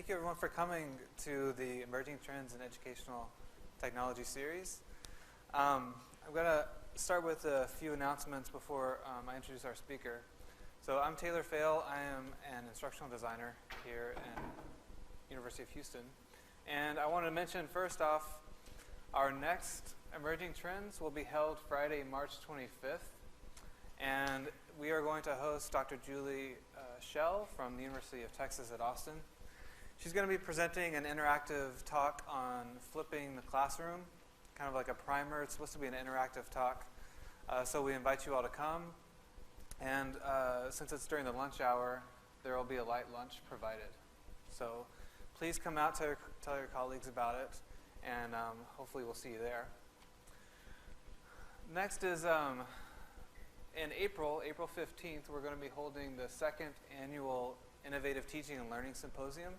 thank you everyone for coming to the Emerging Trends in Educational Technology series. I'm going to start with a few announcements before I introduce our speaker. So I'm Taylor Fail. I am an instructional designer here in University of Houston. And I want to mention first off, our next Emerging Trends will be held Friday, March 25th. And we are going to host Dr. Julie Schell from the University of Texas at Austin. She's going to be presenting an interactive talk on flipping the classroom, kind of like a primer. It's supposed to be an interactive talk. So we invite you all to come. And since it's during the lunch hour, there will be a light lunch provided. So please come out, tell your colleagues about it, and hopefully we'll see you there. Next is in April 15th, we're going to be holding the second annual Innovative Teaching and Learning Symposium.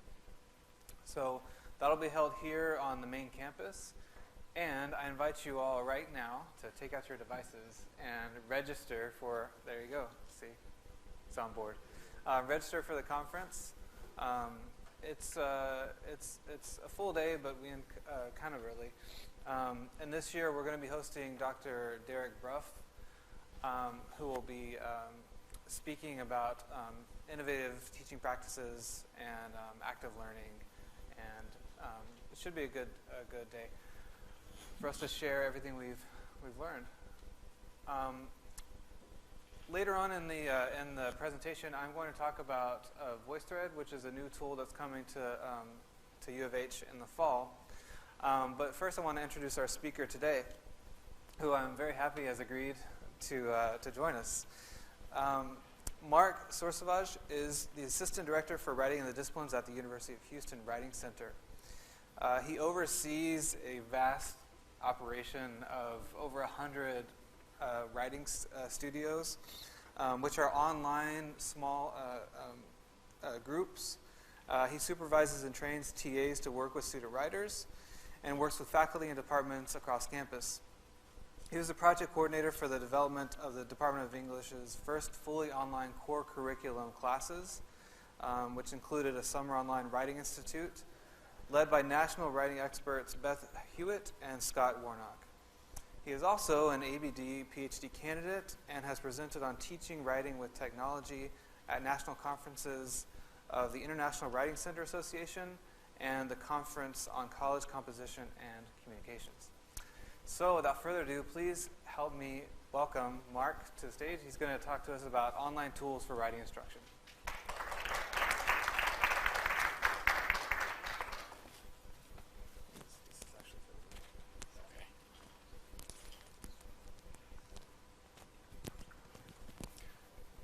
So that'll be held here on the main campus. And I invite you all right now to take out your devices and register for, there you go, see, it's on board. Register for the conference. It's a full day, but we end kind of early. And this year we're going to be hosting Dr. Derek Bruff, who will be speaking about innovative teaching practices and active learning, and it should be a good day for us to share everything we've learned. Later on in the presentation, I'm going to talk about VoiceThread, which is a new tool that's coming to U of H in the fall. But first, I want to introduce our speaker today, who I'm very happy has agreed to join us. Mark Sursavage is the Assistant Director for Writing in the Disciplines at the University of Houston Writing Center. He oversees a vast operation of over 100 writing studios, which are online, small groups. He supervises and trains TAs to work with student writers and works with faculty and departments across campus. He was the project coordinator for the development of the Department of English's first fully online core curriculum classes, which included a summer online writing institute led by national writing experts Beth Hewitt and Scott Warnock. He is also an ABD PhD candidate and has presented on teaching writing with technology at national conferences of the International Writing Center Association and the Conference on College Composition and Communications. So without further ado, please help me welcome Mark to the stage. He's going to talk to us about online tools for writing instruction.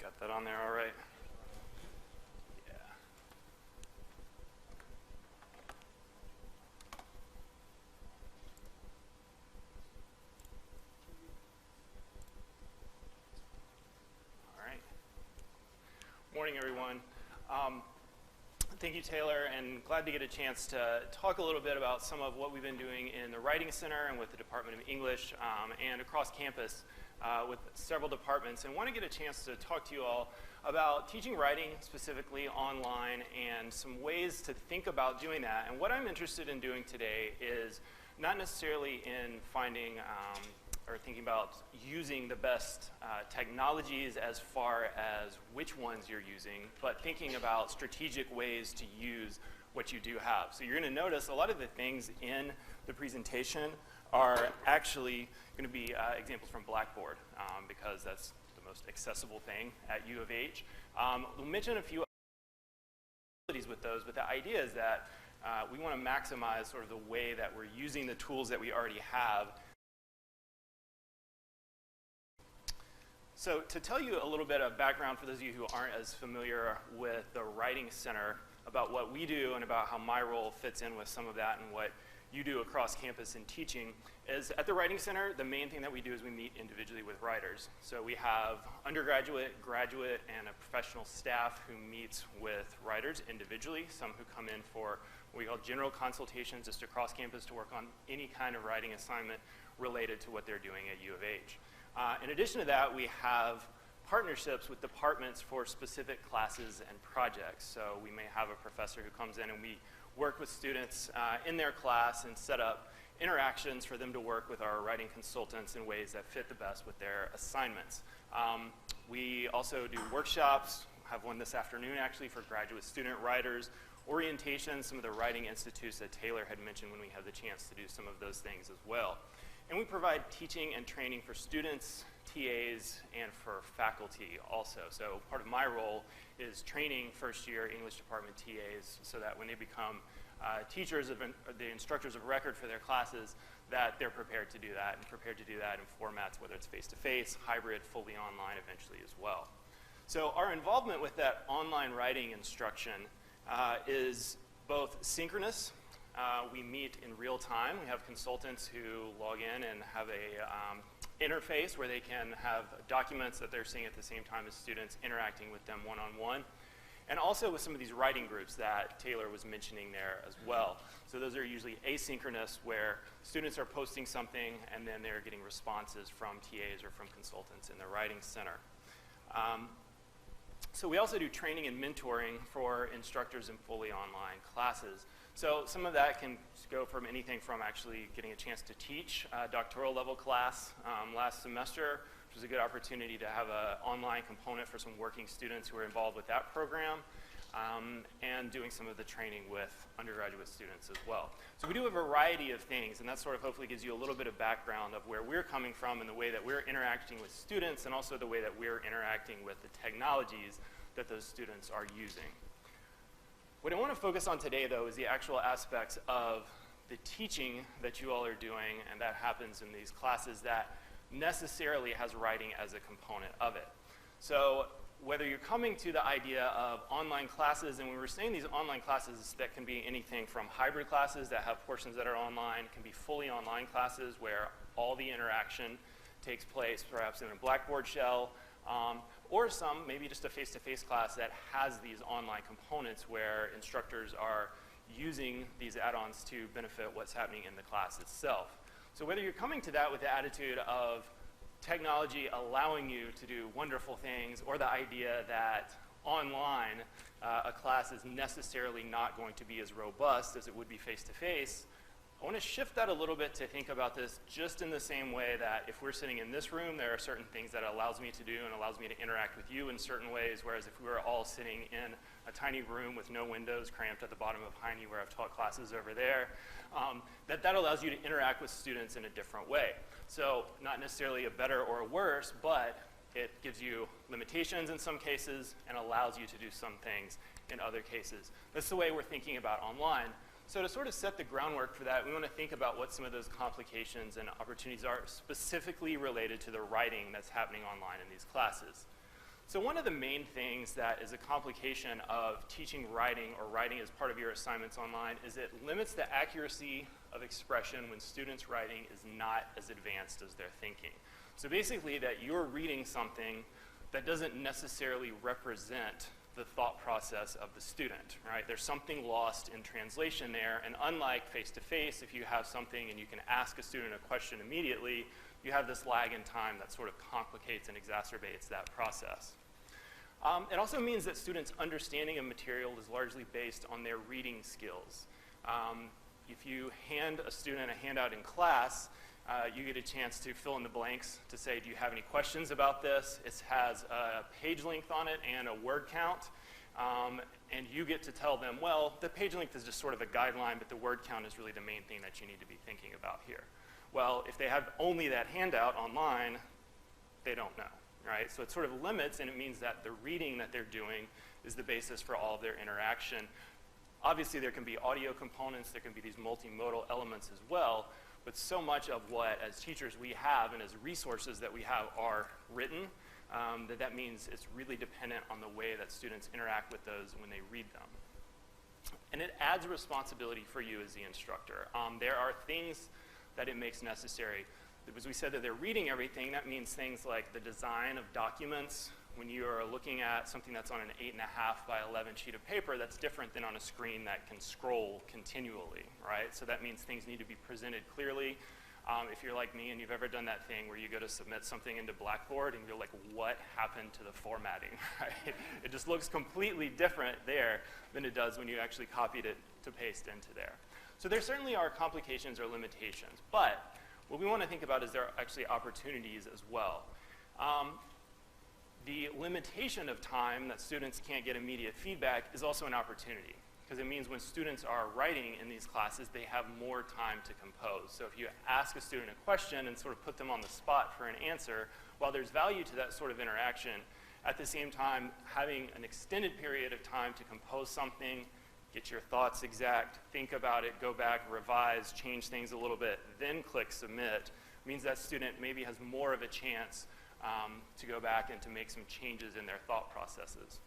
Got that on there all right? Yeah. Morning, everyone. Thank you, Taylor, and glad to get a chance to talk a little bit about some of what we've been doing in the Writing Center and with the Department of English and across campus with several departments, and want to get a chance to talk to you all about teaching writing specifically online and some ways to think about doing that. And what I'm interested in doing today is not necessarily in finding or thinking about using the best technologies as far as which ones you're using, but thinking about strategic ways to use what you do have. So you're going to notice a lot of the things in the presentation are actually going to be examples from Blackboard because that's the most accessible thing at U of H. We'll mention a few abilities with those, but the idea is that we want to maximize sort of the way that we're using the tools that we already have. So to tell you a little bit of background for those of you who aren't as familiar with the Writing Center, about what we do and about how my role fits in with some of that and what you do across campus in teaching, is at the Writing Center, the main thing that we do is we meet individually with writers. So we have undergraduate, graduate, and a professional staff who meets with writers individually, some who come in for what we call general consultations just across campus to work on any kind of writing assignment related to what they're doing at U of H. In addition to that, we have partnerships with departments for specific classes and projects. So we may have a professor who comes in and we work with students in their class and set up interactions for them to work with our writing consultants in ways that fit the best with their assignments. We also do workshops, have one this afternoon actually for graduate student writers, orientation, some of the writing institutes that Taylor had mentioned when we had the chance to do some of those things as well. And we provide teaching and training for students, TAs, and for faculty also. So part of my role is training first-year English department TAs so that when they become teachers, the instructors of record for their classes, that they're prepared to do that, and prepared to do that in formats, whether it's face-to-face, hybrid, fully online eventually as well. So our involvement with that online writing instruction is both synchronous. We meet in real time. We have consultants who log in and have a interface where they can have documents that they're seeing at the same time as students interacting with them one-on-one. And also with some of these writing groups that Taylor was mentioning there as well. So those are usually asynchronous, where students are posting something and then they're getting responses from TAs or from consultants in the writing center. So we also do training and mentoring for instructors in fully online classes. So some of that can go from anything from actually getting a chance to teach a doctoral level class last semester, which was a good opportunity to have an online component for some working students who are involved with that program, and doing some of the training with undergraduate students as well. So we do a variety of things, and that sort of hopefully gives you a little bit of background of where we're coming from and the way that we're interacting with students, and also the way that we're interacting with the technologies that those students are using. What I want to focus on today, though, is the actual aspects of the teaching that you all are doing, and that happens in these classes that necessarily has writing as a component of it. So whether you're coming to the idea of online classes, and when we're saying these online classes, that can be anything from hybrid classes that have portions that are online, can be fully online classes where all the interaction takes place perhaps in a Blackboard shell, or some, maybe just a face-to-face class that has these online components where instructors are using these add-ons to benefit what's happening in the class itself. So whether you're coming to that with the attitude of technology allowing you to do wonderful things, or the idea that online a class is necessarily not going to be as robust as it would be face-to-face, I want to shift that a little bit to think about this just in the same way that if we're sitting in this room, there are certain things that it allows me to do and allows me to interact with you in certain ways, whereas if we were all sitting in a tiny room with no windows cramped at the bottom of Heine where I've taught classes over there, that allows you to interact with students in a different way. So not necessarily a better or a worse, but it gives you limitations in some cases and allows you to do some things in other cases. That's the way we're thinking about online. So to sort of set the groundwork for that, we want to think about what some of those complications and opportunities are specifically related to the writing that's happening online in these classes. So one of the main things that is a complication of teaching writing or writing as part of your assignments online is it limits the accuracy of expression when students' writing is not as advanced as they're thinking. So basically that you're reading something that doesn't necessarily represent the thought process of the student, right? There's something lost in translation there, and unlike face-to-face, if you have something and you can ask a student a question immediately, you have this lag in time that sort of complicates and exacerbates that process. It also means that students' understanding of material is largely based on their reading skills. If you hand a student a handout in class, you get a chance to fill in the blanks to say, do you have any questions about this? It has a page length on it and a word count. And you get to tell them, well, the page length is just sort of a guideline, but the word count is really the main thing that you need to be thinking about here. Well, if they have only that handout online, they don't know, right? So it sort of limits, and it means that the reading that they're doing is the basis for all of their interaction. Obviously, there can be audio components, there can be these multimodal elements as well, but so much of what, as teachers, we have and as resources that we have are written, that means it's really dependent on the way that students interact with those when they read them. And it adds responsibility for you as the instructor. There are things that it makes necessary. As we said that they're reading everything, that means things like the design of documents. When you are looking at something that's on an 8.5 by 11 sheet of paper, that's different than on a screen that can scroll continually, right? So that means things need to be presented clearly. If you're like me and you've ever done that thing where you go to submit something into Blackboard and you're like, what happened to the formatting, right? It just looks completely different there than it does when you actually copied it to paste into there. So there certainly are complications or limitations, but what we want to think about is there are actually opportunities as well. The limitation of time that students can't get immediate feedback is also an opportunity, because it means when students are writing in these classes, they have more time to compose. So if you ask a student a question and sort of put them on the spot for an answer, while there's value to that sort of interaction, at the same time, having an extended period of time to compose something, get your thoughts exact, think about it, go back, revise, change things a little bit, then click submit, means that student maybe has more of a chance to go back and to make some changes in their thought processes.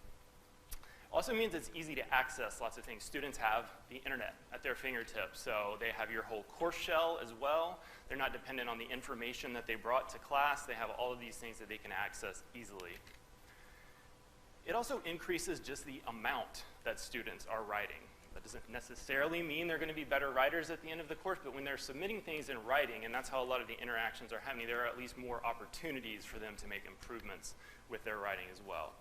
Also means it's easy to access lots of things. Students have the internet at their fingertips, so they have your whole course shell as well. They're not dependent on the information that they brought to class. They have all of these things that they can access easily. It also increases just the amount that students are writing. That doesn't necessarily mean they're going to be better writers at the end of the course, but when they're submitting things in writing, and that's how a lot of the interactions are happening, there are at least more opportunities for them to make improvements with their writing as well.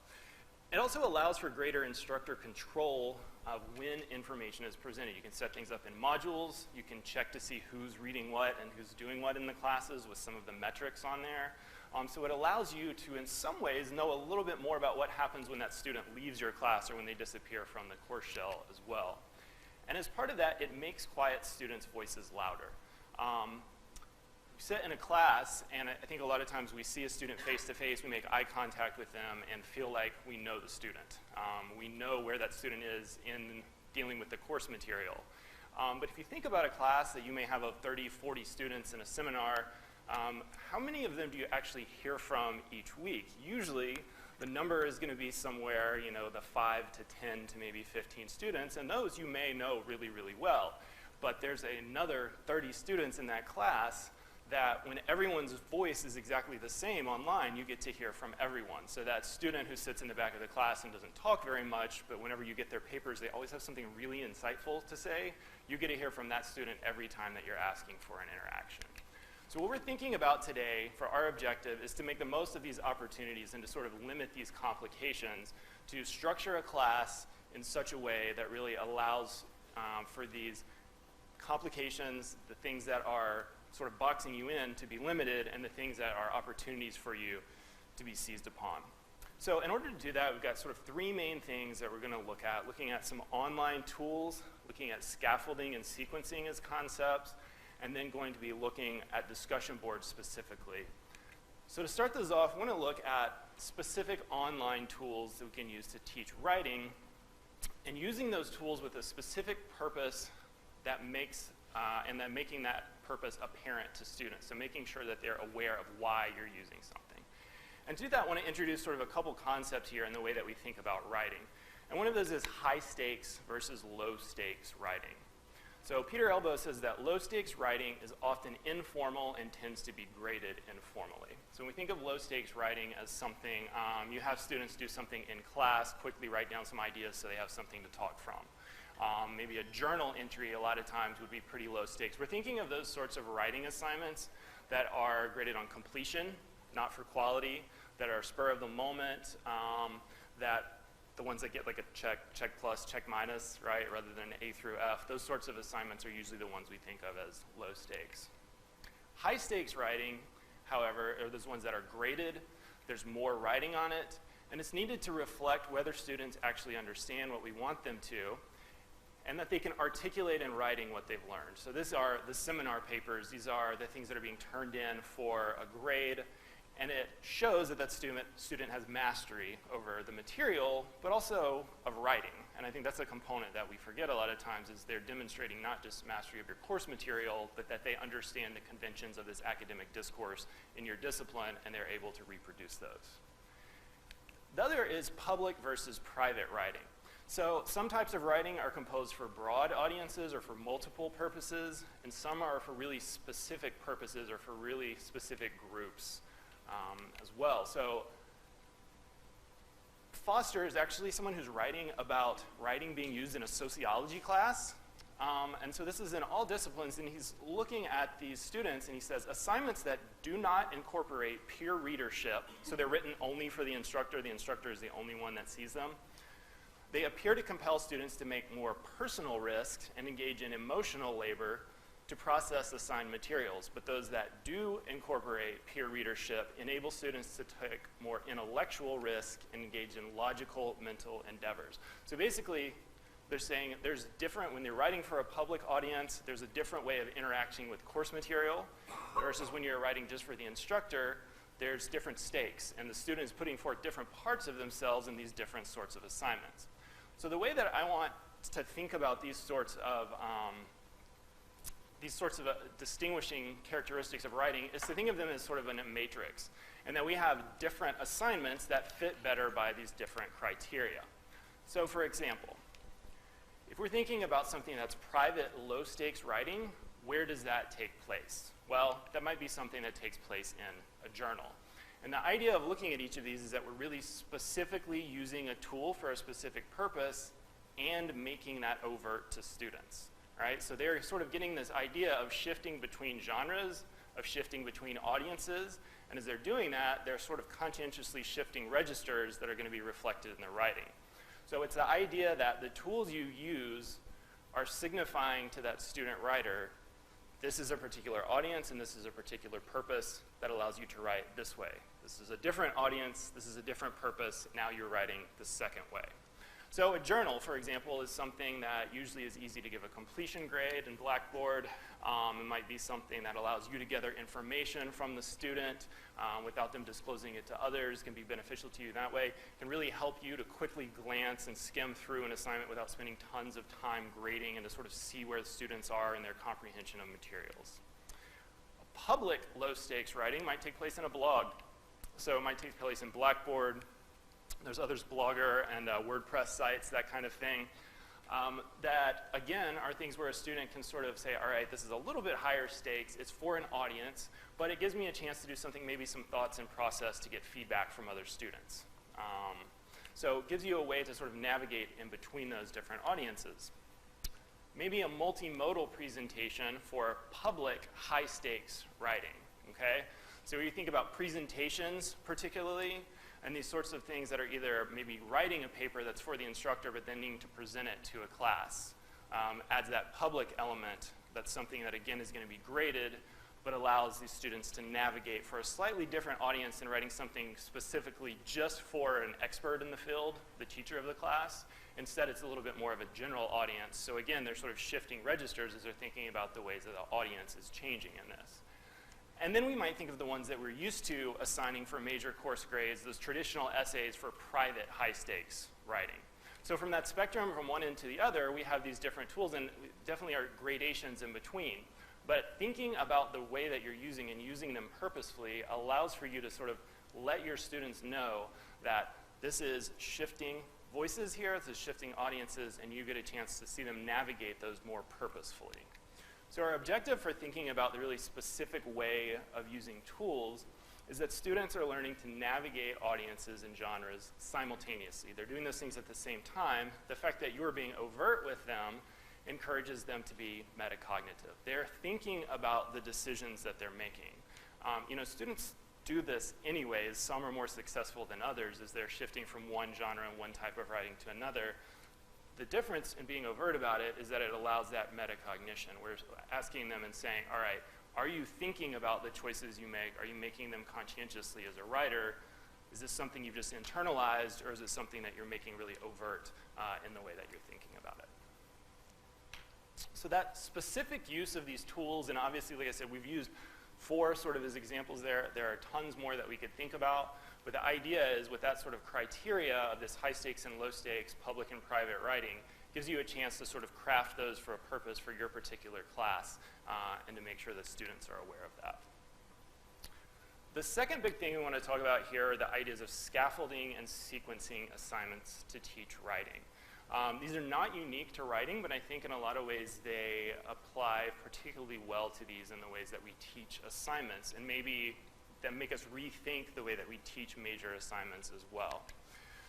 It also allows for greater instructor control of when information is presented. You can set things up in modules. You can check to see who's reading what and who's doing what in the classes with some of the metrics on there. So it allows you to, in some ways, know a little bit more about what happens when that student leaves your class or when they disappear from the course shell as well. And as part of that, it makes quiet students' voices louder. We sit in a class, and I think a lot of times we see a student face-to-face, we make eye contact with them and feel like we know the student. We know where that student is in dealing with the course material. But if you think about a class that you may have of 30, 40 students in a seminar, how many of them do you actually hear from each week? Usually, the number is going to be somewhere, you know, the 5 to 10 to maybe 15 students, and those you may know really, really well. But there's another 30 students in that class that when everyone's voice is exactly the same online, you get to hear from everyone. So that student who sits in the back of the class and doesn't talk very much, but whenever you get their papers, they always have something really insightful to say, you get to hear from that student every time that you're asking for an interaction. So what we're thinking about today for our objective is to make the most of these opportunities and to sort of limit these complications, to structure a class in such a way that really allows for these complications, the things that are sort of boxing you in, to be limited, and the things that are opportunities for you to be seized upon. So in order to do that, we've got sort of three main things that we're going to look at, looking at some online tools, looking at scaffolding and sequencing as concepts, and then going to be looking at discussion boards specifically. So to start those off, I want to look at specific online tools that we can use to teach writing, and using those tools with a specific purpose that makes, and then making that purpose apparent to students. So making sure that they're aware of why you're using something. And to do that, I want to introduce sort of a couple concepts here in the way that we think about writing. And one of those is high stakes versus low stakes writing. So Peter Elbow says that low stakes writing is often informal and tends to be graded informally. So when we think of low stakes writing as something, you have students do something in class, quickly write down some ideas so they have something to talk from. Maybe a journal entry a lot of times would be pretty low stakes. We're thinking of those sorts of writing assignments that are graded on completion, not for quality, that are spur of the moment, that the ones that get like a check plus, check minus, right, rather than A through F, those sorts of assignments are usually the ones we think of as low stakes. High stakes writing, however, are those ones that are graded, there's more writing on it, and it's needed to reflect whether students actually understand what we want them to, and that they can articulate in writing what they've learned. So these are the seminar papers, these are the things that are being turned in for a grade, and it shows that that student has mastery over the material, but also of writing. And I think that's a component that we forget a lot of times, is they're demonstrating not just mastery of your course material, but that they understand the conventions of this academic discourse in your discipline, and they're able to reproduce those. The other is public versus private writing. So some types of writing are composed for broad audiences or for multiple purposes, and some are for really specific purposes or for really specific groups as well. So Foster is actually someone who's writing about writing being used in a sociology class. And so this is in all disciplines, and he's looking at these students, and he says, assignments that do not incorporate peer readership, so they're written only for the instructor is the only one that sees them, they appear to compel students to make more personal risks and engage in emotional labor to process assigned materials. But those that do incorporate peer readership enable students to take more intellectual risk and engage in logical mental endeavors. So basically, they're saying there's different, when you're writing for a public audience, there's a different way of interacting with course material versus when you're writing just for the instructor, there's different stakes, and the student is putting forth different parts of themselves in these different sorts of assignments. So the way that I want to think about these sorts of distinguishing characteristics of writing is to think of them as sort of a matrix, and that we have different assignments that fit better by these different criteria. So for example, if we're thinking about something that's private, low-stakes writing, where does that take place? Well, that might be something that takes place in a journal. And the idea of looking at each of these is that we're really specifically using a tool for a specific purpose and making that overt to students, right? So they're sort of getting this idea of shifting between genres, of shifting between audiences, and as they're doing that, they're sort of conscientiously shifting registers that are going to be reflected in their writing. So it's the idea that the tools you use are signifying to that student writer, this is a particular audience and this is a particular purpose that allows you to write this way. This is a different audience, this is a different purpose, now you're writing the second way. So a journal, for example, is something that usually is easy to give a completion grade in Blackboard. It might be something that allows you to gather information from the student without them disclosing it to others, can be beneficial to you that way, can really help you to quickly glance and skim through an assignment without spending tons of time grading and to sort of see where the students are in their comprehension of materials. A public low-stakes writing might take place in a blog. So it might take place in Blackboard. There's others, Blogger and WordPress sites, that kind of thing, that, again, are things where a student can sort of say, all right, this is a little bit higher stakes, it's for an audience, but it gives me a chance to do something, maybe some thoughts and process to get feedback from other students. So it gives you a way to sort of navigate in between those different audiences. Maybe a multimodal presentation for public high-stakes writing, okay? So when you think about presentations particularly, and these sorts of things that are either maybe writing a paper that's for the instructor but then needing to present it to a class, adds that public element. That's something that, again, is going to be graded but allows these students to navigate for a slightly different audience than writing something specifically just for an expert in the field, the teacher of the class. Instead, it's a little bit more of a general audience. So again, they're sort of shifting registers as they're thinking about the ways that the audience is changing in this. And then we might think of the ones that we're used to assigning for major course grades, those traditional essays for private high-stakes writing. So from that spectrum, from one end to the other, we have these different tools, and definitely are gradations in between. But thinking about the way that you're using and using them purposefully allows for you to sort of let your students know that this is shifting voices here, this is shifting audiences, and you get a chance to see them navigate those more purposefully. So our objective for thinking about the really specific way of using tools is that students are learning to navigate audiences and genres simultaneously. They're doing those things at the same time. The fact that you're being overt with them encourages them to be metacognitive. They're thinking about the decisions that they're making. Students do this anyways. Some are more successful than others as they're shifting from one genre and one type of writing to another. The difference in being overt about it is that it allows that metacognition. We're asking them and saying, all right, are you thinking about the choices you make? Are you making them conscientiously as a writer? Is this something you've just internalized, or is it something that you're making really overt in the way that you're thinking about it? So that specific use of these tools, and obviously, like I said, we've used 4 sort of as examples there. There are tons more that we could think about. But the idea is with that sort of criteria of this high stakes and low stakes, public and private writing, gives you a chance to sort of craft those for a purpose for your particular class and to make sure that students are aware of that. The second big thing we want to talk about here are the ideas of scaffolding and sequencing assignments to teach writing. These are not unique to writing, but I think in a lot of ways they apply particularly well to these in the ways that we teach assignments, and maybe that make us rethink the way that we teach major assignments as well.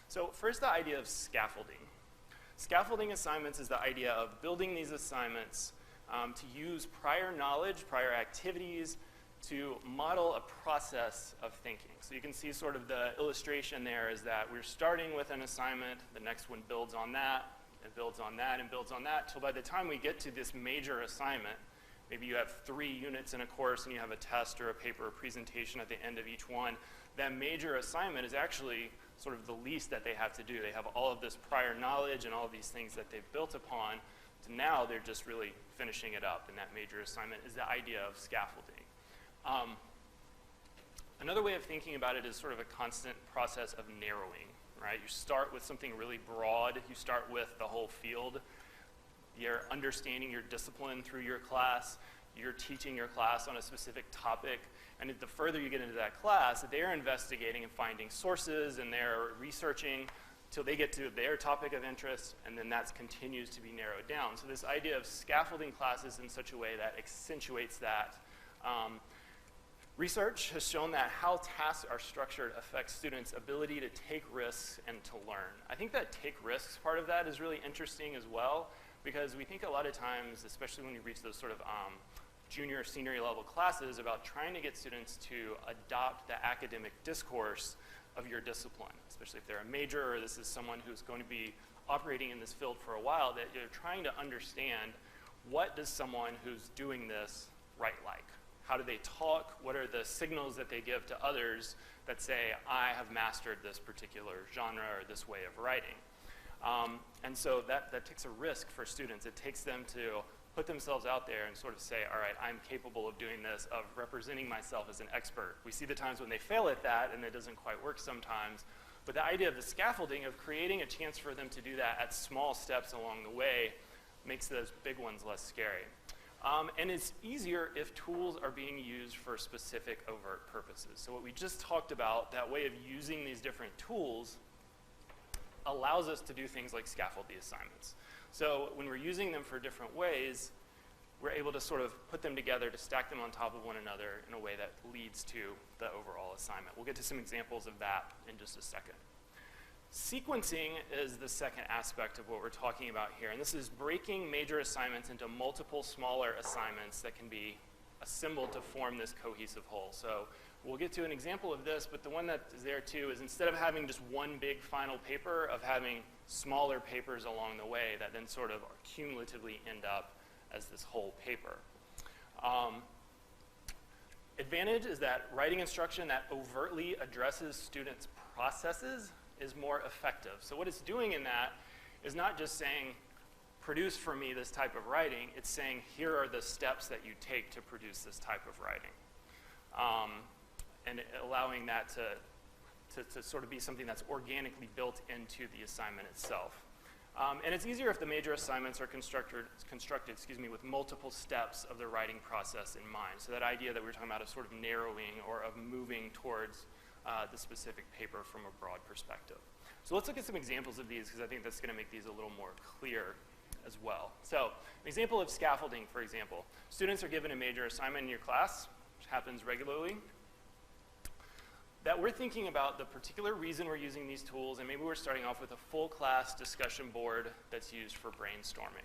So first, the idea of scaffolding. Scaffolding assignments is the idea of building these assignments to use prior knowledge, prior activities, to model a process of thinking. So you can see sort of the illustration there is that we're starting with an assignment, the next one builds on that, and builds on that, and builds on that, till by the time we get to this major assignment, maybe you have 3 units in a course and you have a test or a paper or presentation at the end of each one, that major assignment is actually sort of the least that they have to do. They have all of this prior knowledge and all of these things that they've built upon, so now they're just really finishing it up, and that major assignment is the idea of scaffolding. Another way of thinking about it is sort of a constant process of narrowing, right? You start with something really broad. You start with the whole field. You're understanding your discipline through your class. You're teaching your class on a specific topic. And the further you get into that class, they're investigating and finding sources, and they're researching till they get to their topic of interest, and then that continues to be narrowed down. So this idea of scaffolding classes in such a way that accentuates that. Research has shown that how tasks are structured affects students' ability to take risks and to learn. I think that take risks part of that is really interesting as well, because we think a lot of times, especially when you reach those sort of junior, senior level classes, about trying to get students to adopt the academic discourse of your discipline, especially if they're a major or this is someone who's going to be operating in this field for a while, that you're trying to understand what does someone who's doing this write like? How do they talk? What are the signals that they give to others that say, I have mastered this particular genre or this way of writing? And so that takes a risk for students. It takes them to put themselves out there and sort of say, all right, I'm capable of doing this, of representing myself as an expert. We see the times when they fail at that and it doesn't quite work sometimes. But the idea of the scaffolding, of creating a chance for them to do that at small steps along the way, makes those big ones less scary. And it's easier if tools are being used for specific overt purposes. So what we just talked about, that way of using these different tools, allows us to do things like scaffold the assignments. So when we're using them for different ways, we're able to sort of put them together to stack them on top of one another in a way that leads to the overall assignment. We'll get to some examples of that in just a second. Sequencing is the second aspect of what we're talking about here, and this is breaking major assignments into multiple smaller assignments that can be assembled to form this cohesive whole. So we'll get to an example of this, but the one that is there too is instead of having just one big final paper, of having smaller papers along the way that then sort of cumulatively end up as this whole paper. Advantage is that writing instruction that overtly addresses students' processes is more effective. So what it's doing in that is not just saying, produce for me this type of writing, it's saying, here are the steps that you take to produce this type of writing. And allowing that to sort of be something that's organically built into the assignment itself. And it's easier if the major assignments are constructed with multiple steps of the writing process in mind. So that idea that we were talking about of sort of narrowing or of moving towards the specific paper from a broad perspective. So let's look at some examples of these, because I think that's going to make these a little more clear as well. So an example of scaffolding, for example. Students are given a major assignment in your class, which happens regularly, that we're thinking about the particular reason we're using these tools, and maybe we're starting off with a full class discussion board that's used for brainstorming.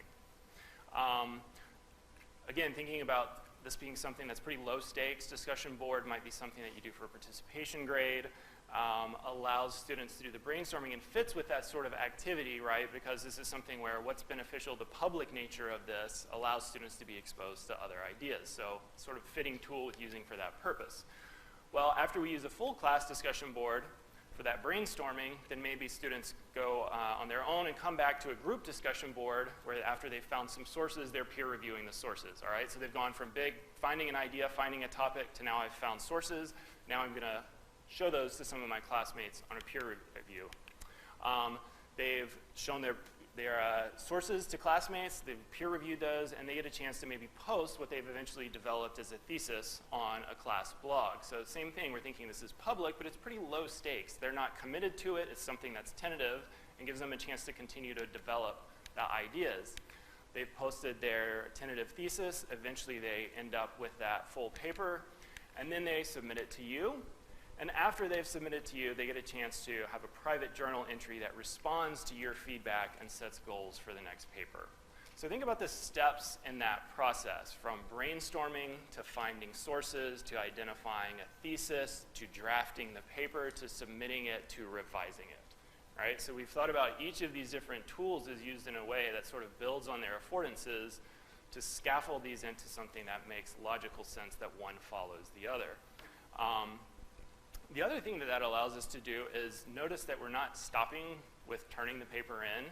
Again, thinking about this being something that's pretty low stakes, discussion board might be something that you do for a participation grade, allows students to do the brainstorming and fits with that sort of activity, right? Because this is something where what's beneficial, the public nature of this allows students to be exposed to other ideas. So sort of fitting tool with using for that purpose. Well, after we use a full class discussion board for that brainstorming, then maybe students go on their own and come back to a group discussion board where after they've found some sources, they're peer reviewing the sources, all right? So they've gone from big, finding an idea, finding a topic, to now I've found sources. Now I'm going to show those to some of my classmates on a peer review. They've shown their sources to classmates, they've peer reviewed those, and they get a chance to maybe post what they've eventually developed as a thesis on a class blog. So same thing, we're thinking this is public, but it's pretty low stakes. They're not committed to it, it's something that's tentative and gives them a chance to continue to develop the ideas. They've posted their tentative thesis, eventually they end up with that full paper, and then they submit it to you. And after they've submitted to you, they get a chance to have a private journal entry that responds to your feedback and sets goals for the next paper. So think about the steps in that process, from brainstorming to finding sources, to identifying a thesis, to drafting the paper, to submitting it, to revising it. Right? So we've thought about each of these different tools is used in a way that sort of builds on their affordances to scaffold these into something that makes logical sense that one follows the other. The other thing that allows us to do is notice that we're not stopping with turning the paper in.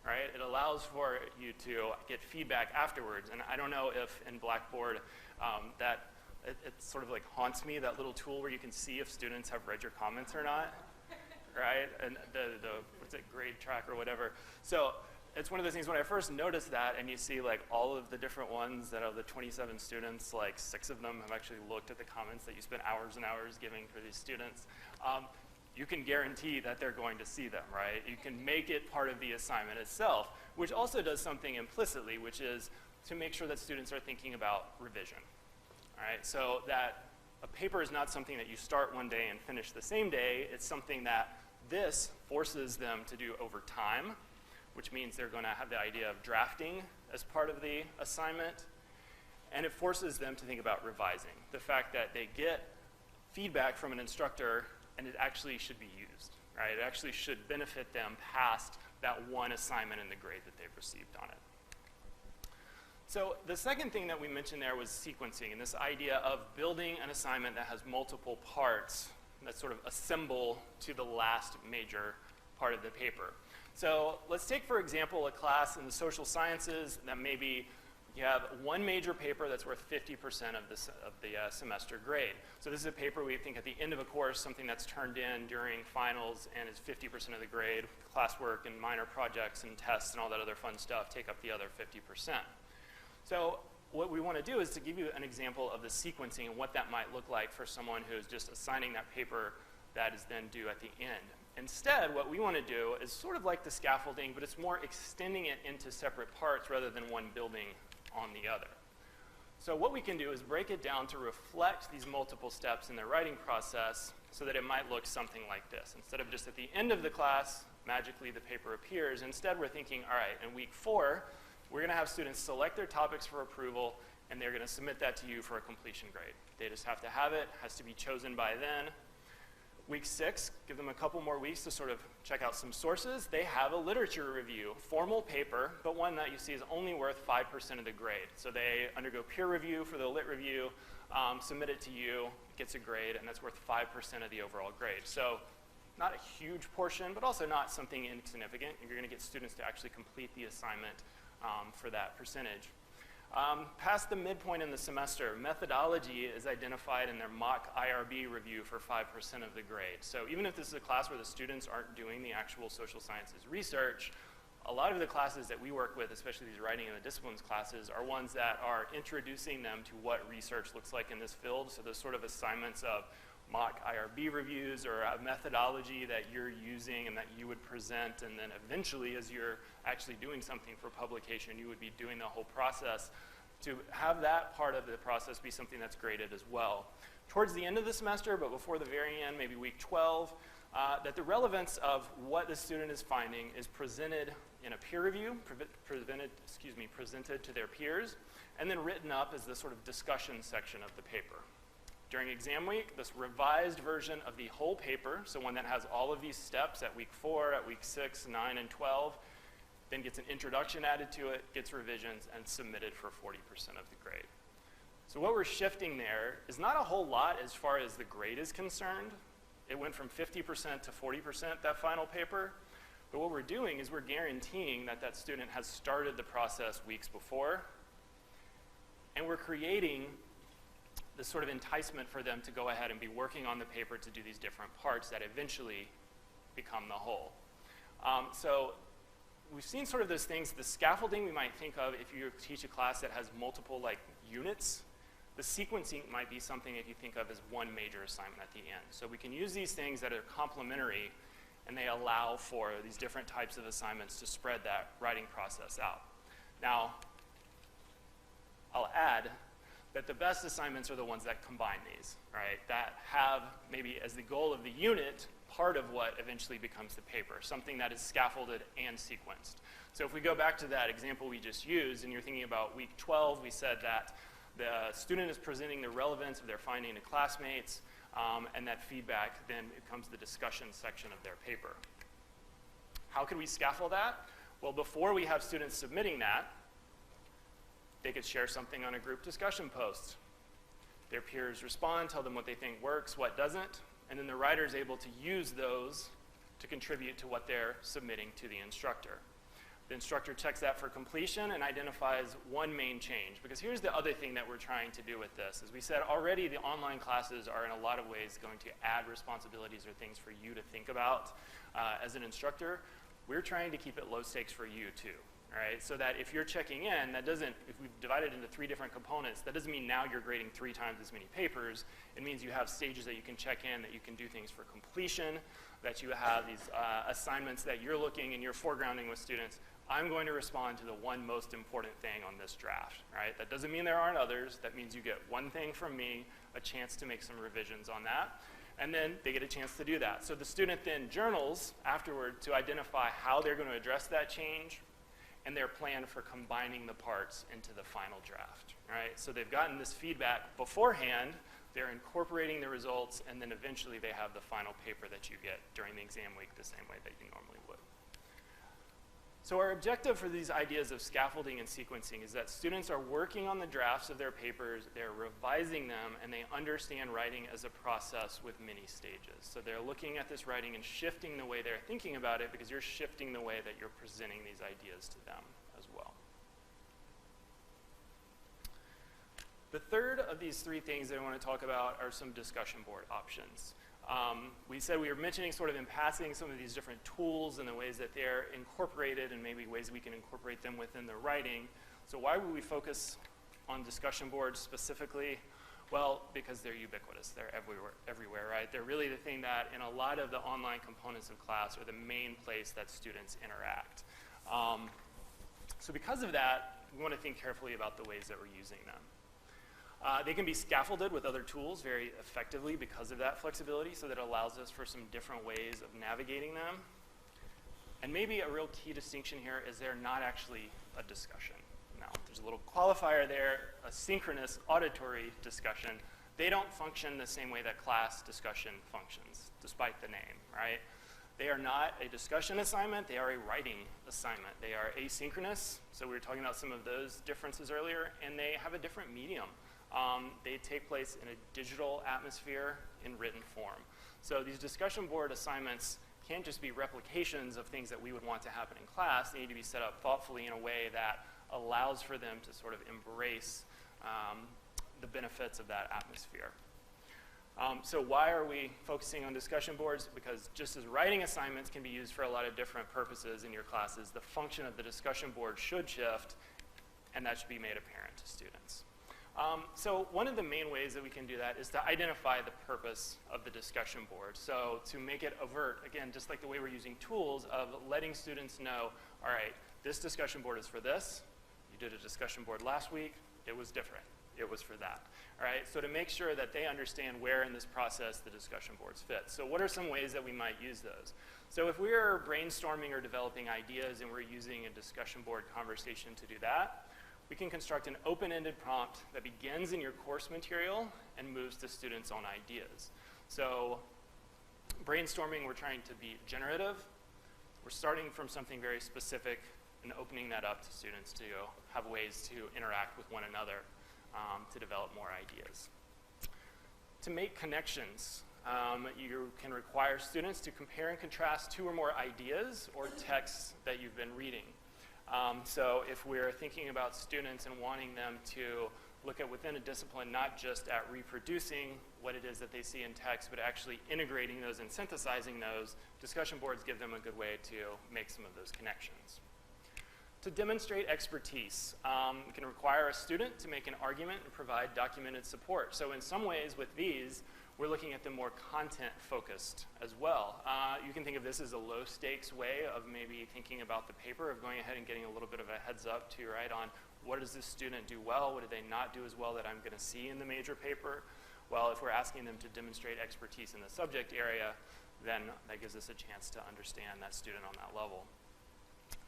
Right? It allows for you to get feedback afterwards. And I don't know if in Blackboard that it sort of like haunts me, that little tool where you can see if students have read your comments or not. Right? And the what's it, grade track or whatever. So it's one of those things when I first noticed that and you see like all of the different ones that of the 27 students, like 6 of them have actually looked at the comments that you spent hours and hours giving for these students. You can guarantee that they're going to see them, right? You can make it part of the assignment itself, which also does something implicitly, which is to make sure that students are thinking about revision, all right? So that a paper is not something that you start one day and finish the same day. It's something that this forces them to do over time, which means they're going to have the idea of drafting as part of the assignment, and it forces them to think about revising. The fact that they get feedback from an instructor and it actually should be used, right? It actually should benefit them past that one assignment and the grade that they've received on it. So the second thing that we mentioned there was sequencing, and this idea of building an assignment that has multiple parts that sort of assemble to the last major part of the paper. So let's take, for example, a class in the social sciences that maybe you have one major paper that's worth 50% of the semester grade. So this is a paper we think at the end of a course, something that's turned in during finals and is 50% of the grade. Classwork and minor projects and tests and all that other fun stuff take up the other 50%. So what we want to do is to give you an example of the sequencing and what that might look like for someone who's just assigning that paper that is then due at the end. Instead, what we want to do is sort of like the scaffolding, but it's more extending it into separate parts rather than one building on the other. So what we can do is break it down to reflect these multiple steps in the writing process so that it might look something like this. Instead of just at the end of the class, magically the paper appears, instead we're thinking, all right, in week 4, we're going to have students select their topics for approval, and they're going to submit that to you for a completion grade. They just have to have it, has to be chosen by then. Week 6, give them a couple more weeks to sort of check out some sources. They have a literature review, formal paper, but one that you see is only worth 5% of the grade. So they undergo peer review for the lit review, submit it to you, gets a grade, and that's worth 5% of the overall grade. So not a huge portion, but also not something insignificant. You're going to get students to actually complete the assignment for that percentage. Past the midpoint in the semester, methodology is identified in their mock IRB review for 5% of the grade. So even if this is a class where the students aren't doing the actual social sciences research, a lot of the classes that we work with, especially these writing and the disciplines classes, are ones that are introducing them to what research looks like in this field. So those sort of assignments of mock IRB reviews or a methodology that you're using and that you would present, and then eventually as you're actually doing something for publication, you would be doing the whole process, to have that part of the process be something that's graded as well. Towards the end of the semester, but before the very end, maybe week 12, that the relevance of what the student is finding is presented in a peer review, presented to their peers, and then written up as the sort of discussion section of the paper. During exam week, this revised version of the whole paper, so one that has all of these steps at week 4, at week 6, 9, and 12, then gets an introduction added to it, gets revisions, and submitted for 40% of the grade. So what we're shifting there is not a whole lot as far as the grade is concerned. It went from 50% to 40%, that final paper. But what we're doing is we're guaranteeing that that student has started the process weeks before, and we're creating this sort of enticement for them to go ahead and be working on the paper to do these different parts that eventually become the whole. So we've seen sort of those things. The scaffolding we might think of if you teach a class that has multiple like units. The sequencing might be something that you think of as one major assignment at the end. So we can use these things that are complementary, and they allow for these different types of assignments to spread that writing process out. Now, I'll add that that the best assignments are the ones that combine these, right? That have maybe as the goal of the unit part of what eventually becomes the paper, something that is scaffolded and sequenced. So if we go back to that example we just used, and you're thinking about week 12, we said that the student is presenting the relevance of their finding to classmates, and that feedback then becomes the discussion section of their paper. How could we scaffold that? Well, before we have students submitting that, they could share something on a group discussion post. Their peers respond, tell them what they think works, what doesn't, and then the writer is able to use those to contribute to what they're submitting to the instructor. The instructor checks that for completion and identifies one main change. Because here's the other thing that we're trying to do with this. As we said already, the online classes are in a lot of ways going to add responsibilities or things for you to think about as an instructor. We're trying to keep it low stakes for you too. All right? So that if you're checking in, that doesn't, if we've divided into 3 different components, that doesn't mean now you're grading 3 times as many papers. It means you have stages that you can check in, that you can do things for completion, that you have these assignments that you're looking and you're foregrounding with students. I'm going to respond to the one most important thing on this draft, right? That doesn't mean there aren't others. That means you get one thing from me, a chance to make some revisions on that, and then they get a chance to do that. So the student then journals afterward to identify how they're going to address that change and their plan for combining the parts into the final draft, right? So they've gotten this feedback beforehand, they're incorporating the results, and then eventually they have the final paper that you get during the exam week the same way that you normally would. So our objective for these ideas of scaffolding and sequencing is that students are working on the drafts of their papers, they're revising them, and they understand writing as a process with many stages. So they're looking at this writing and shifting the way they're thinking about it because you're shifting the way that you're presenting these ideas to them as well. The third of these 3 things that I want to talk about are some discussion board options. We said we were mentioning sort of in passing some of these different tools and the ways that they're incorporated and maybe ways we can incorporate them within the writing. So why would we focus on discussion boards specifically? Well, because they're ubiquitous. They're everywhere, right? They're really the thing that in a lot of the online components of class are the main place that students interact. So because of that, we want to think carefully about the ways that we're using them. They can be scaffolded with other tools very effectively because of that flexibility, so that it allows us for some different ways of navigating them. And maybe a real key distinction here is they're not actually a discussion. Now, there's a little qualifier there, a synchronous auditory discussion. They don't function the same way that class discussion functions, despite the name, right? They are not a discussion assignment, they are a writing assignment. They are asynchronous, so we were talking about some of those differences earlier, and they have a different medium. They take place in a digital atmosphere in written form. So these discussion board assignments can't just be replications of things that we would want to happen in class. They need to be set up thoughtfully in a way that allows for them to sort of embrace the benefits of that atmosphere. So why are we focusing on discussion boards? Because just as writing assignments can be used for a lot of different purposes in your classes, the function of the discussion board should shift, and that should be made apparent to students. So one of the main ways that we can do that is to identify the purpose of the discussion board. So to make it overt, again, just like the way we're using tools of letting students know, all right, this discussion board is for this. You did a discussion board last week. It was different. It was for that. All right, so to make sure that they understand where in this process the discussion boards fit. So what are some ways that we might use those? So if we're brainstorming or developing ideas and we're using a discussion board conversation to do that, we can construct an open-ended prompt that begins in your course material and moves to students' own ideas. So brainstorming, we're trying to be generative. We're starting from something very specific and opening that up to students to have ways to interact with one another to develop more ideas. To make connections, you can require students to compare and contrast 2 or more ideas or texts that you've been reading. So if we're thinking about students and wanting them to look at within a discipline, not just at reproducing what it is that they see in text, but actually integrating those and synthesizing those, discussion boards give them a good way to make some of those connections. To demonstrate expertise, we can require a student to make an argument and provide documented support. So in some ways with these, we're looking at them more content-focused as well. You can think of this as a low-stakes way of maybe thinking about the paper, of going ahead and getting a little bit of a heads up to write on what does this student do well? What do they not do as well that I'm going to see in the major paper? Well, if we're asking them to demonstrate expertise in the subject area, then that gives us a chance to understand that student on that level.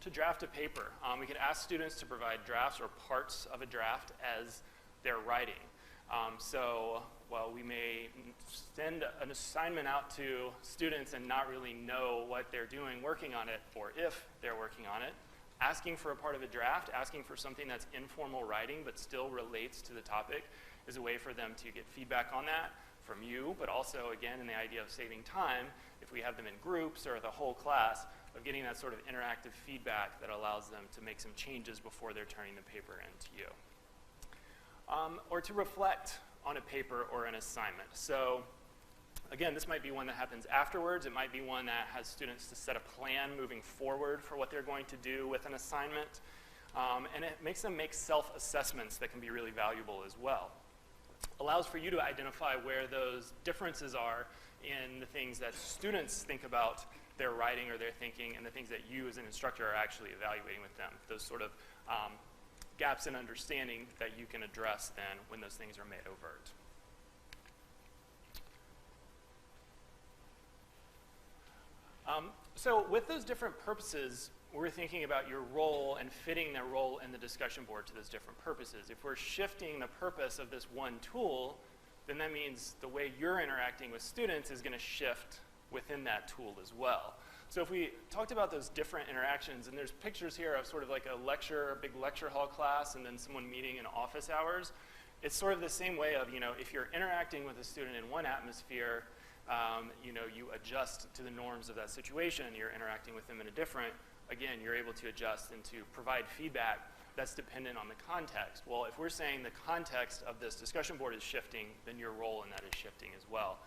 To draft a paper, we can ask students to provide drafts or parts of a draft as they're writing. Well, we may send an assignment out to students and not really know what they're doing working on it, or if they're working on it. Asking for a part of a draft, asking for something that's informal writing but still relates to the topic is a way for them to get feedback on that from you, but also, again, in the idea of saving time, if we have them in groups or the whole class, of getting that sort of interactive feedback that allows them to make some changes before they're turning the paper in to you. Or to reflect on a paper or an assignment. So again, this might be one that happens afterwards. It might be one that has students to set a plan moving forward for what they're going to do with an assignment. And it makes them make self-assessments that can be really valuable as well. Allows for you to identify where those differences are in the things that students think about their writing or their thinking and the things that you as an instructor are actually evaluating with them. Those sort of gaps in understanding that you can address then when those things are made overt. So with those different purposes, we're thinking about your role and fitting their role in the discussion board to those different purposes. If we're shifting the purpose of this one tool, then that means the way you're interacting with students is going to shift within that tool as well. So if we talked about those different interactions, and there's pictures here of sort of like a lecture, a big lecture hall class, and then someone meeting in office hours, it's sort of the same way of, if you're interacting with a student in one atmosphere, you adjust to the norms of that situation. You're interacting with them in a different, again, you're able to adjust and to provide feedback that's dependent on the context. Well, if we're saying the context of this discussion board is shifting, then your role in that is shifting as well.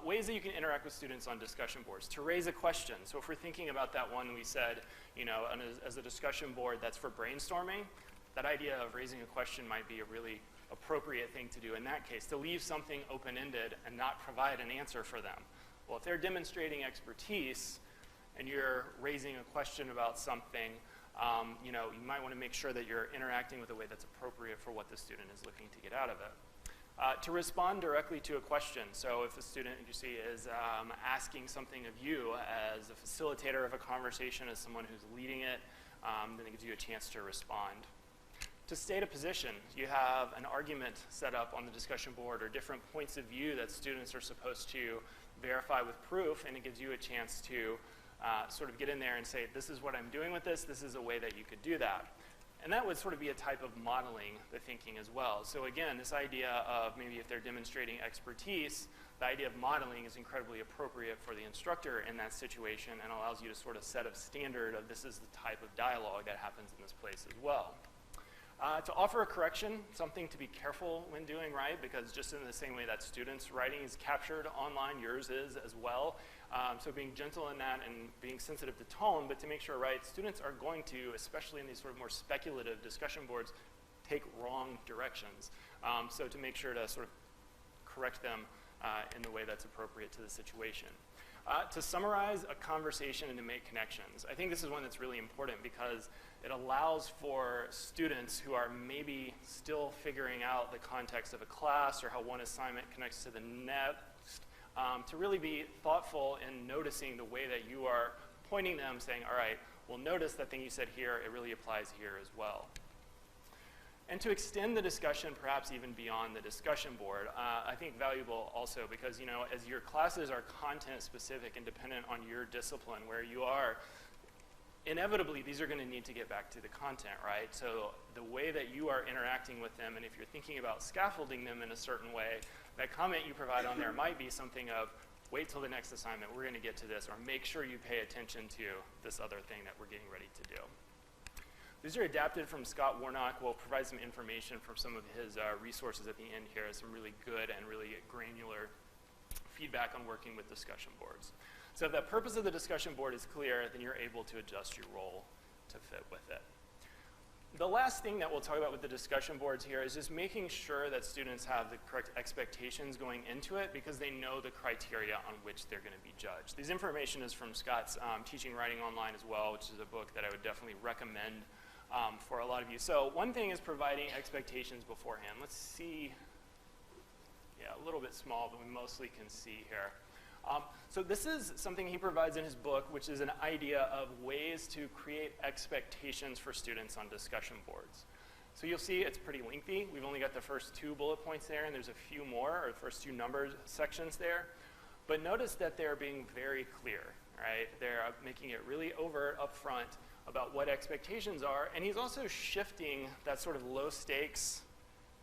Ways that you can interact with students on discussion boards. To raise a question. So if we're thinking about that one we said, as a discussion board that's for brainstorming, that idea of raising a question might be a really appropriate thing to do in that case, to leave something open-ended and not provide an answer for them. Well, if they're demonstrating expertise and you're raising a question about something, you might want to make sure that you're interacting with a way that's appropriate for what the student is looking to get out of it. To respond directly to a question. So if a student, you see, is asking something of you as a facilitator of a conversation, as someone who's leading it, then it gives you a chance to respond. To state a position, you have an argument set up on the discussion board or different points of view that students are supposed to verify with proof, and it gives you a chance to sort of get in there and say, this is what I'm doing with this is a way that you could do that. And that would sort of be a type of modeling the thinking as well. So again, this idea of maybe if they're demonstrating expertise, the idea of modeling is incredibly appropriate for the instructor in that situation and allows you to sort of set a standard of this is the type of dialogue that happens in this place as well. To offer a correction, something to be careful when doing, right? Because just in the same way that students' writing is captured online, yours is as well. So being gentle in that and being sensitive to tone, but to make sure, right, students are going to, especially in these sort of more speculative discussion boards, take wrong directions. So to make sure to sort of correct them in the way that's appropriate to the situation. To summarize a conversation and to make connections. I think this is one that's really important because it allows for students who are maybe still figuring out the context of a class or how one assignment connects to the next, to really be thoughtful in noticing the way that you are pointing them, saying, all right, well, notice that thing you said here, it really applies here as well. And to extend the discussion perhaps even beyond the discussion board, I think valuable also because, as your classes are content specific and dependent on your discipline where you are, inevitably these are going to need to get back to the content, right? So the way that you are interacting with them, and if you're thinking about scaffolding them in a certain way, that comment you provide on there might be something of, wait till the next assignment, we're going to get to this, or make sure you pay attention to this other thing that we're getting ready to do. These are adapted from Scott Warnock. We'll provide some information from some of his resources at the end here, some really good and really granular feedback on working with discussion boards. So if the purpose of the discussion board is clear, then you're able to adjust your role to fit with it. The last thing that we'll talk about with the discussion boards here is just making sure that students have the correct expectations going into it because they know the criteria on which they're going to be judged. This information is from Scott's Teaching Writing Online as well, which is a book that I would definitely recommend for a lot of you. So one thing is providing expectations beforehand. Let's see. Yeah, a little bit small, but we mostly can see here. So this is something he provides in his book, which is an idea of ways to create expectations for students on discussion boards. So you'll see it's pretty lengthy. We've only got the first 2 bullet points there, and there's a few more, or the first 2 numbered sections there. But notice that they're being very clear, right? They're making it really overt up front about what expectations are, and he's also shifting that sort of low stakes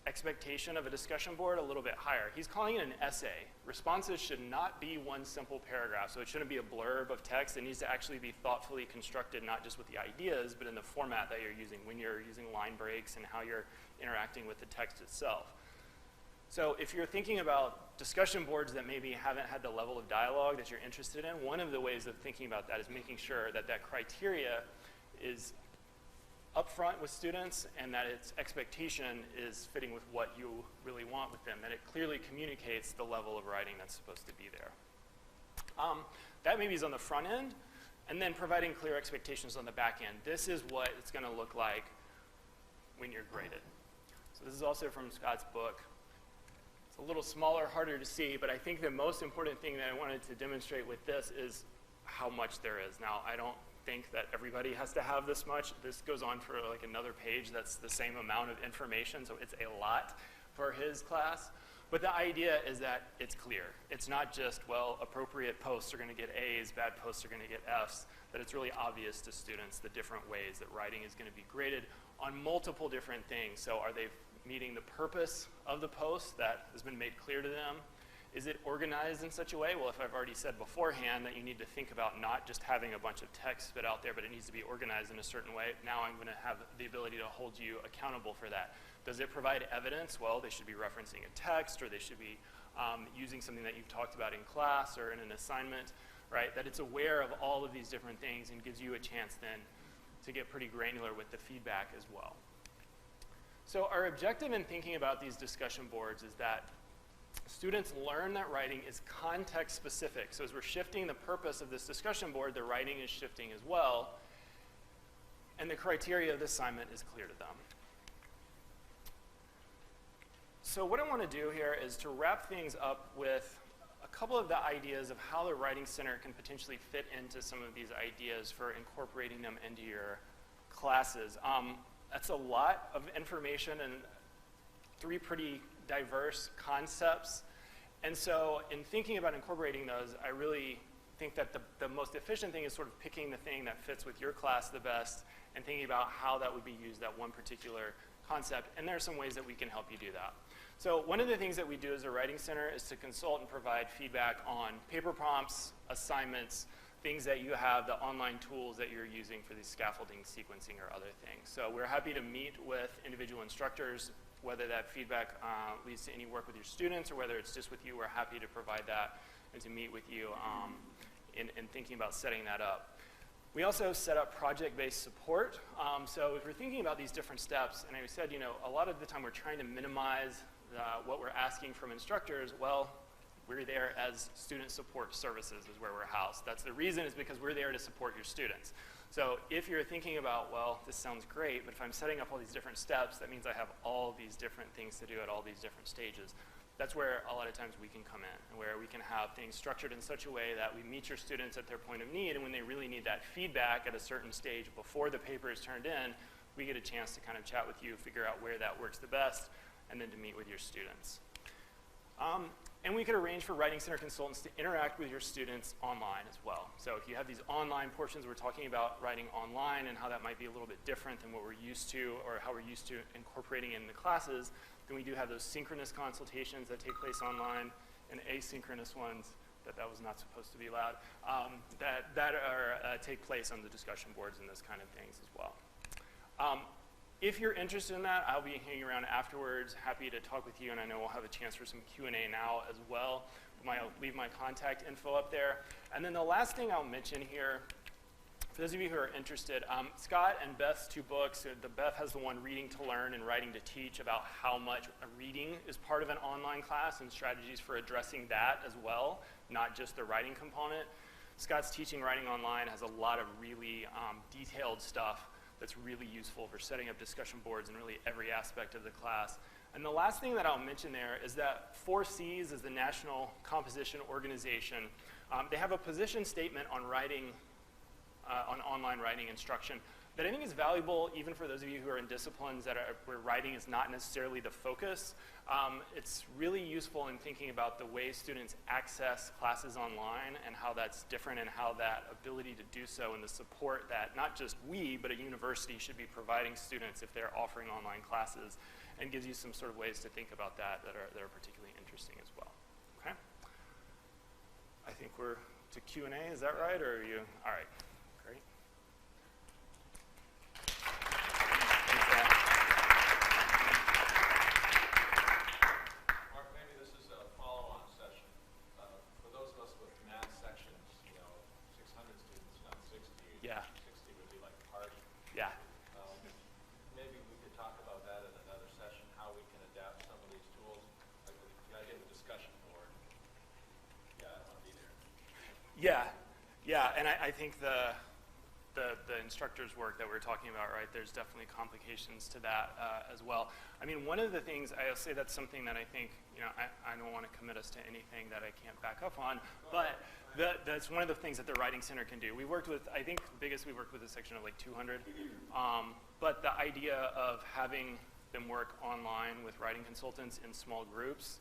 expectation of a discussion board a little bit higher. He's calling it an essay. Responses should not be one simple paragraph, so it shouldn't be a blurb of text. It needs to actually be thoughtfully constructed, not just with the ideas, but in the format that you're using, when you're using line breaks and how you're interacting with the text itself. So if you're thinking about discussion boards that maybe haven't had the level of dialogue that you're interested in, one of the ways of thinking about that is making sure that that criteria is upfront with students and that its expectation is fitting with what you really want with them, that it clearly communicates the level of writing that's supposed to be there. That maybe is on the front end, and then providing clear expectations on the back end. This is what it's going to look like when you're graded. So this is also from Scott's book. It's a little smaller, harder to see, but I think the most important thing that I wanted to demonstrate with this is how much there is. Now, I don't think that everybody has to have this much. This goes on for like another page that's the same amount of information, so it's a lot for his class. But the idea is that it's clear. It's not just, well, appropriate posts are going to get A's, bad posts are going to get F's, that it's really obvious to students the different ways that writing is going to be graded on multiple different things. So are they meeting the purpose of the post that has been made clear to them? Is it organized in such a way? Well, if I've already said beforehand that you need to think about not just having a bunch of text spit out there, but it needs to be organized in a certain way, now I'm going to have the ability to hold you accountable for that. Does it provide evidence? Well, they should be referencing a text, or they should be using something that you've talked about in class or in an assignment, right? That it's aware of all of these different things and gives you a chance then to get pretty granular with the feedback as well. So our objective in thinking about these discussion boards is that students learn that writing is context specific. So as we're shifting the purpose of this discussion board, the writing is shifting as well, and the criteria of the assignment is clear to them. So what I want to do here is to wrap things up with a couple of the ideas of how the Writing Center can potentially fit into some of these ideas for incorporating them into your classes. That's a lot of information and 3 pretty diverse concepts. And so in thinking about incorporating those, I really think that the most efficient thing is sort of picking the thing that fits with your class the best and thinking about how that would be used, that one particular concept. And there are some ways that we can help you do that. So one of the things that we do as a Writing Center is to consult and provide feedback on paper prompts, assignments, things that you have, the online tools that you're using for these scaffolding, sequencing, or other things. So we're happy to meet with individual instructors, whether that feedback leads to any work with your students or whether it's just with you. We're happy to provide that and to meet with you in thinking about setting that up. We also set up project-based support. So if we're thinking about these different steps, and I said, you know, a lot of the time we're trying to minimize what we're asking from instructors. Well, we're there as student support services is where we're housed. That's the reason, is because we're there to support your students. So if you're thinking about, well, this sounds great, but if I'm setting up all these different steps, that means I have all these different things to do at all these different stages. That's where a lot of times we can come in, and where we can have things structured in such a way that we meet your students at their point of need, and when they really need that feedback at a certain stage before the paper is turned in, we get a chance to kind of chat with you, figure out where that works the best, and then to meet with your students. And we could arrange for Writing Center consultants to interact with your students online as well. So if you have these online portions, we're talking about writing online and how that might be a little bit different than what we're used to or how we're used to incorporating in the classes, then we do have those synchronous consultations that take place online and asynchronous ones, that was not supposed to be loud, take place on the discussion boards and those kind of things as well. If you're interested in that, I'll be hanging around afterwards, happy to talk with you, and I know we'll have a chance for some Q&A now as well. I'll leave my contact info up there. And then the last thing I'll mention here, for those of you who are interested, Scott and Beth's 2 books, Beth has the one, Reading to Learn and Writing to Teach, about how much reading is part of an online class and strategies for addressing that as well, not just the writing component. Scott's Teaching Writing Online has a lot of really detailed stuff that's really useful for setting up discussion boards in really every aspect of the class. And the last thing that I'll mention there is that 4Cs is the National Composition Organization. They have a position statement on writing, on online writing instruction that I think is valuable even for those of you who are in disciplines where writing is not necessarily the focus. It's really useful in thinking about the way students access classes online and how that's different and how that ability to do so and the support that not just we, but a university should be providing students if they're offering online classes, and gives you some sort of ways to think about that are particularly interesting as well. Okay? I think we're to Q&A, is that right? Or are you, all right, great. Mark, maybe this is a follow-on session. For those of us with math sections, 600 students, not 60. Yeah. 60 would be like a party. Yeah. Maybe we could talk about that in another session, how we can adapt some of these tools. Like the idea of a discussion board. Yeah, I don't want to be there. Yeah, and I think the instructor's work that we're talking about, right, there's definitely complications to that as well. I mean, one of the things, I'll say that's something that I think, I don't want to commit us to anything that I can't back up on, but that's one of the things that the Writing Center can do. We worked with, I think the biggest we worked with a section of like 200, but the idea of having them work online with writing consultants in small groups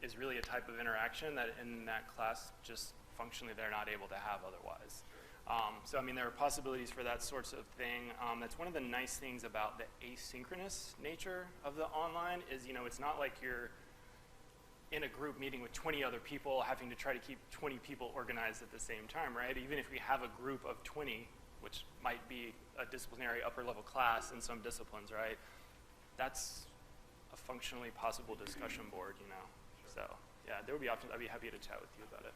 is really a type of interaction that in that class just functionally they're not able to have otherwise. So I mean, there are possibilities for that sorts of thing. That's one of the nice things about the asynchronous nature of the online is, it's not like you're in a group meeting with 20 other people having to try to keep 20 people organized at the same time, right? Even if we have a group of 20, which might be a disciplinary upper level class in some disciplines, right? That's a functionally possible discussion board, So yeah, there would be options. I'd be happy to chat with you about it.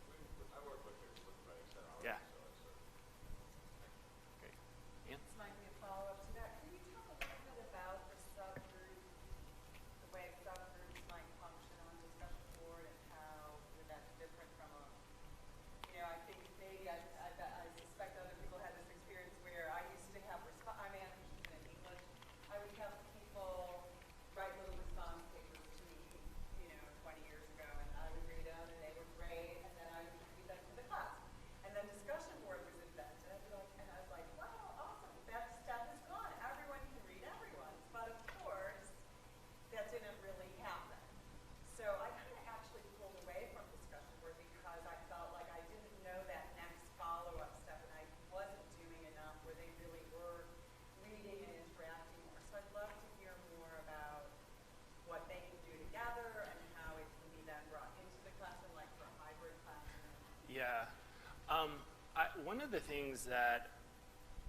I work with Writing Center already, Yeah. so it's Great. Ian? This might be a follow-up to that. Can you talk a little bit about the subgroup, the way subgroups might function on a discussion board and how that's different from I think maybe I suspect other people had this experience where I used to have, I'm an in English, I would have people write little response papers to me, 20 years ago, and I would read them, and they were great, and then I would read them to the class. And then discussion board was invented, and I was like, wow, awesome, that stuff is gone. Everyone can read everyone's, but of course, that didn't really happen. So I kind of actually pulled away from discussion board because I felt like I didn't know that next follow-up step, and I wasn't doing enough where they really were reading and interacting more. So I'd love to hear more about what they can do together and how it can be then brought into the classroom, like for a hybrid classroom. Yeah. One of the things that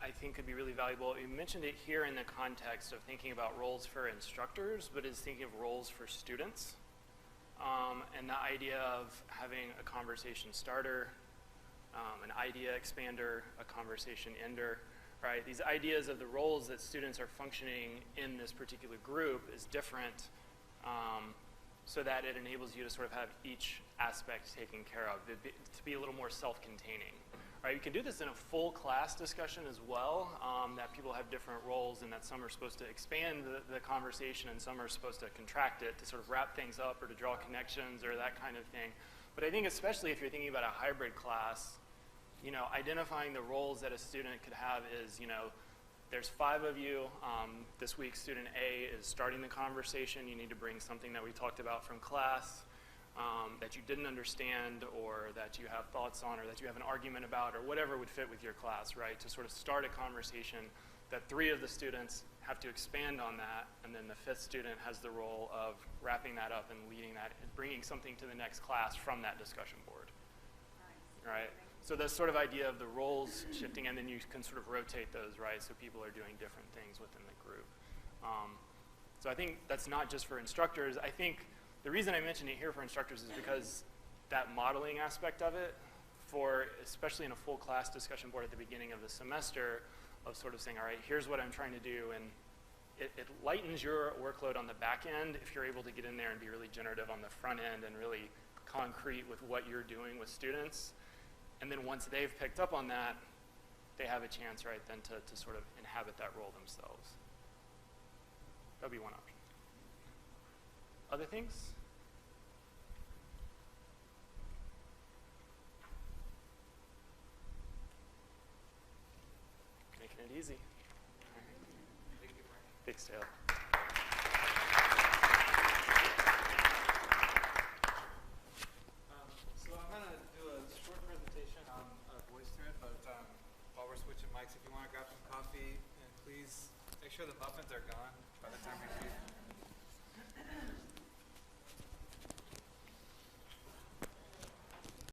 I think could be really valuable, you mentioned it here in the context of thinking about roles for instructors, but is thinking of roles for students. And the idea of having a conversation starter, an idea expander, a conversation ender, right? These ideas of the roles that students are functioning in this particular group is different, so that it enables you to sort of have each aspect taken care of, to be a little more self-containing. Right, you can do this in a full class discussion as well, that people have different roles and that some are supposed to expand the conversation and some are supposed to contract it to sort of wrap things up or to draw connections or that kind of thing. But I think especially if you're thinking about a hybrid class, identifying the roles that a student could have is, there's 5 of you. This week, student A is starting the conversation. You need to bring something that we talked about from class that you didn't understand or that you have thoughts on or that you have an argument about or whatever would fit with your class, right? To sort of start a conversation that 3 of the students have to expand on that, and then the 5th student has the role of wrapping that up and leading that and bringing something to the next class from that discussion board, Nice. right? So this sort of idea of the roles shifting, and then you can sort of rotate those, right? So people are doing different things within the group. So I think that's not just for instructors. I think the reason I mention it here for instructors is because that modeling aspect of it, especially in a full class discussion board at the beginning of the semester, of sort of saying, all right, here's what I'm trying to do, and it lightens your workload on the back end if you're able to get in there and be really generative on the front end and really concrete with what you're doing with students. And then once they've picked up on that, they have a chance right then to sort of inhabit that role themselves. That would be one option. Other things? Making it easy. Thanks, Taylor.